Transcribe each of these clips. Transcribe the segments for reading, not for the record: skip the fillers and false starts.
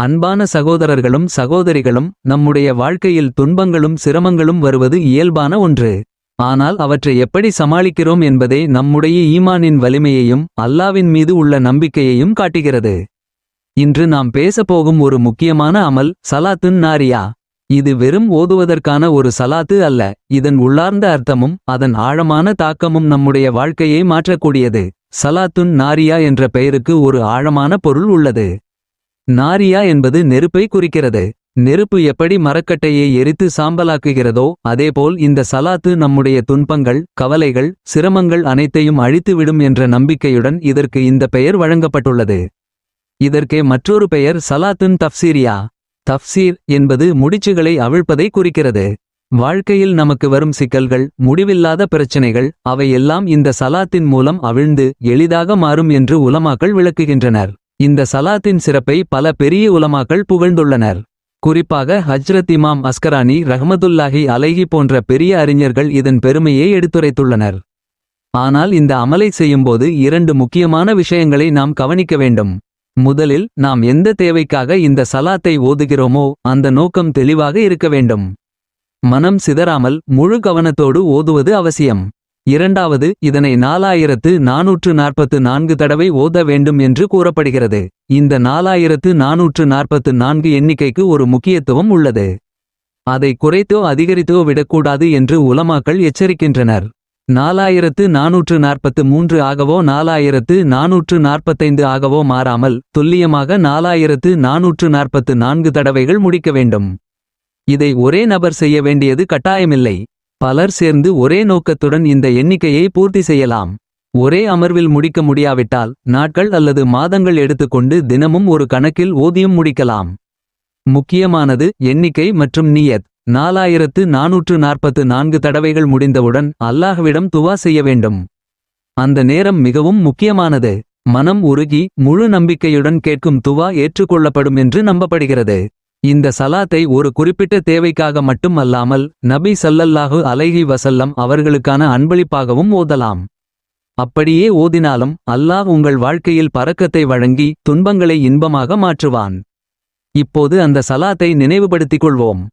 அன்பான சகோதரர்களும் சகோதரிகளும், நம்முடைய வாழ்க்கையில் துன்பங்களும் சிரமங்களும் வருவது இயல்பான ஒன்று. ஆனால் அவற்றை எப்படி சமாளிக்கிறோம் என்பதே நம்முடைய ஈமானின் வலிமையையும் அல்லாவின் மீது உள்ள நம்பிக்கையையும் காட்டுகிறது. இன்று நாம் பேசப்போகும் ஒரு முக்கியமான அமல் சலாத்துன் நாரியா. இது வெறும் ஓதுவதற்கான ஒரு சலாத்து அல்ல, இதன் உள்ளார்ந்த அர்த்தமும் அதன் ஆழமான தாக்கமும் நம்முடைய வாழ்க்கையை மாற்றக்கூடியது. சலாத்துன் நாரியா என்ற பெயருக்கு ஒரு ஆழமான பொருள் உள்ளது. நாரியா என்பது நெருப்பை குறிக்கிறது. நெருப்பு எப்படி மரக்கட்டையை எரித்து சாம்பலாக்குகிறதோ அதேபோல் இந்த சலாத்து நம்முடைய துன்பங்கள், கவலைகள், சிரமங்கள் அனைத்தையும் அழித்துவிடும் என்ற நம்பிக்கையுடன் இதற்கு இந்த பெயர் வழங்கப்பட்டுள்ளது. இதற்கே மற்றொரு பெயர் சலாத்துன் தஃப்சீரியா. தஃப்சீர் என்பது முடிச்சுகளை அவிழ்ப்பதை குறிக்கிறது. வாழ்க்கையில் நமக்கு வரும் சிக்கல்கள், முடிவில்லாத பிரச்சனைகள், அவையெல்லாம் இந்த சலாத்தின் மூலம் அவிழ்ந்து எளிதாக மாறும் என்று உலமாக்கள் விளக்குகின்றனர். இந்த சலாத்தின் சிறப்பை பல பெரிய உலமாக்கள் புகழ்ந்துள்ளனர். குறிப்பாக ஹஜ்ரத் இமாம் அஸ்கரானி ரஹ்மத்துல்லாஹி அலைஹி போன்ற பெரிய அறிஞர்கள் இதன் பெருமையை எடுத்துரைத்துள்ளனர். ஆனால் இந்த அமலை செய்யும்போது 2 முக்கியமான விஷயங்களை நாம் கவனிக்க வேண்டும். முதலில், நாம் எந்த தேவைக்காக இந்த சலாத்தை ஓதுகிறோமோ அந்த நோக்கம் தெளிவாக இருக்க வேண்டும். மனம் சிதறாமல் முழு கவனத்தோடு ஓதுவது அவசியம். இரண்டாவது, இதனை 4444 தடவை ஓத வேண்டும் என்று கூறப்படுகிறது. இந்த 4444 எண்ணிக்கைக்கு ஒரு முக்கியத்துவம் உள்ளது. அதை குறைத்தோ அதிகரித்தோ விடக்கூடாது என்று உலமாக்கள் எச்சரிக்கின்றனர். 4443 ஆகவோ 4445 ஆகவோ மாறாமல் துல்லியமாக 4444 தடவைகள் முடிக்க வேண்டும். இதை ஒரே நபர் செய்ய வேண்டியது கட்டாயமில்லை. பலர் சேர்ந்து ஒரே நோக்கத்துடன் இந்த எண்ணிக்கையை பூர்த்தி செய்யலாம். ஒரே அமர்வில் முடிக்க முடியாவிட்டால் நாட்கள் அல்லது மாதங்கள் எடுத்துக்கொண்டு தினமும் ஒரு கணக்கில் ஓதியும் முடிக்கலாம். முக்கியமானது எண்ணிக்கை மற்றும் நியத். 4444 தடவைகள் முடிந்தவுடன் அல்லாஹ்விடம் துவா செய்ய வேண்டும். அந்த நேரம் மிகவும் முக்கியமானது. மனம் உருகி முழு நம்பிக்கையுடன் கேட்கும் துவா ஏற்றுக்கொள்ளப்படும் என்று நம்பப்படுகிறது. இந்த சலாத்தை ஒரு குறிப்பிட்ட தேவைக்காக மட்டும் அல்லாமல் நபி ஸல்லல்லாஹு அலைஹி வஸல்லம் அவர்களுக்கான அன்பளிப்பாகவும் ஓதலாம். அப்படியே ஓதினாலும் அல்லாஹ் உங்கள் வாழ்க்கையில் பரக்கத்தை வழங்கி துன்பங்களை இன்பமாக மாற்றுவான். இப்போது அந்த சலாத்தை நினைவுபடுத்திக் கொள்வோம்.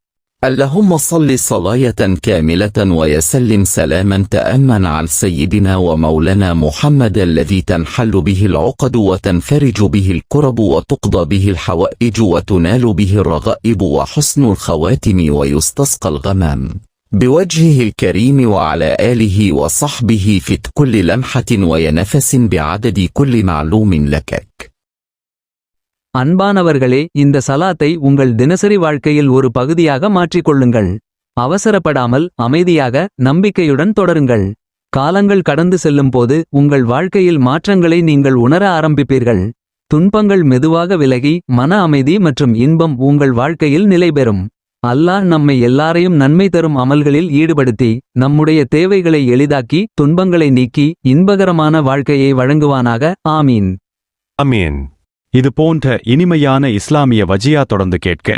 اللهم صل صلاة كاملة ويسلم سلاما تأمن على سيدنا ومولانا محمد الذي تنحل به العقد وتنفرج به الكرب وتقضى به الحوائج وتنال به الرغائب وحسن الخواتم ويستسقى الغمام بوجهه الكريم وعلى آله وصحبه في كل لمحة وينفس بعدد كل معلوم لك. அன்பானவர்களே, இந்த சலாத்தை உங்கள் தினசரி வாழ்க்கையில் ஒரு பகுதியாக மாற்றிக்கொள்ளுங்கள். அவசரப்படாமல் அமைதியாக நம்பிக்கையுடன் தொடருங்கள். காலங்கள் கடந்து செல்லும்போது உங்கள் வாழ்க்கையில் மாற்றங்களை நீங்கள் உணர ஆரம்பிப்பீர்கள். துன்பங்கள் மெதுவாக விலகி மன அமைதி மற்றும் இன்பம் உங்கள் வாழ்க்கையில் நிலைபெறும். அல்லாஹ் நம்மை எல்லாரையும் நன்மை தரும் அமல்களில் ஈடுபடுத்தி நம்முடைய தேவைகளை எளிதாக்கி துன்பங்களை நீக்கி இன்பகரமான வாழ்க்கையை வழங்குவானாக. ஆமீன். அமீன். இது போன்ற இனிமையான இஸ்லாமிய வஜியா தொடர்ந்து கேட்க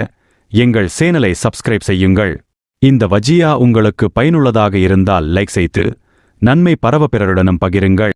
எங்கள் சேனலை சப்ஸ்கிரைப் செய்யுங்கள். இந்த வஜியா உங்களுக்கு பயனுள்ளதாக இருந்தால் லைக் செய்து நன்மை பரவ பிறருடனும் பகிருங்கள்.